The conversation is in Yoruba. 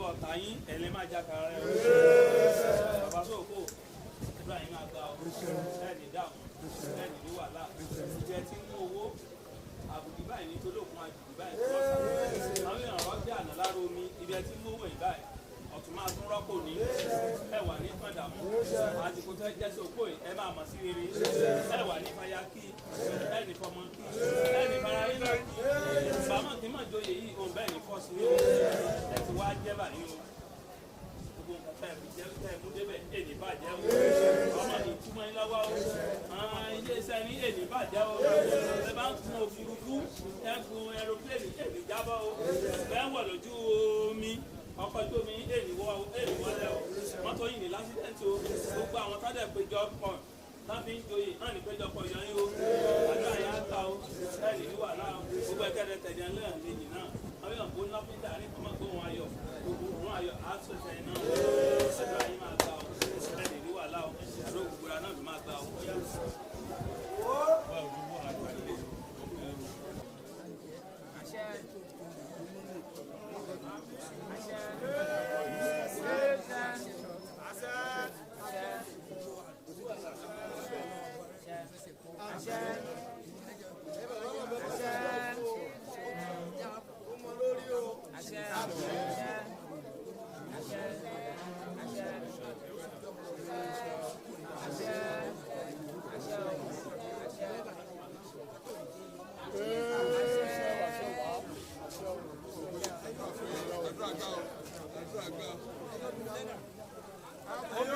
lọ́wọ́ ọ̀tá yín ẹ̀lẹ́ máa já kara rẹ̀ bàbá sóòkò ẹgbẹ́ yín máa gba ọ ẹ̀ẹ́nì dáhùn ẹ̀ẹ́nì ní wàhálà ìjẹ́ tí ń mú owó àbùkù báyìí ní tolókun àjùkù báyìí tó lọ́sàn àwọn èèyàn wá gbé àná lára omi ibi ẹ tí ń mú owó yìí báyìí ọ̀tún máa tún rọ́pò ní ẹ̀wà ní pàdánù àsìkò tó jẹ́ sóko yìí ẹ máa mọ̀ sí rere ẹ̀wà ní fayakí ẹ̀ẹ́nì fọmọkí ẹ̀ẹ́nì farayínà bàmọ́ kí mọ̀ joyè yìí òun bẹ́ẹ̀ ní fọ́ọ̀sì ní ẹ̀ ti wá jẹ́ báyìí o gbogbo nǹkan tá ẹ̀ fi jẹ́ tẹ́ ẹ̀ mú débẹ̀ èdè bàjẹ́ o ọmọ ní túmọ̀ yín lọ́wọ́ o iléeṣẹ́ ní èdè bàjẹ́ o ẹ bá ń gun òfurufú ẹ gun ẹrọpílẹ̀nì èdè jábọ̀ o ẹ ń wọ̀ lójú omi ọkọ̀ tó mi èdè wọlé o mọ́tò yìí ní lásìdẹ́ǹtì o gbogbo àwọn tó dẹ̀ péjọ pọ̀ láti ń joyè náà ní péjọ pọ̀ yọ yín o àdúrà yà á ta o ẹ̀ ní wàhálà o gbogbo ẹ̀kẹ́rẹ́ tẹ̀lé ẹlẹ́yìn lẹ́yìn náà àwọn èèyàn kó ná pété àní kọ́mọ́ gbóhùn ayọ̀ gbogbo òun ayọ̀ á sọ̀tẹ̀ iná àdúrà yín máa gbà o ẹ̀ ní wàhálà o àdúrà gbogbo náà ló máa gbà o. Àwọn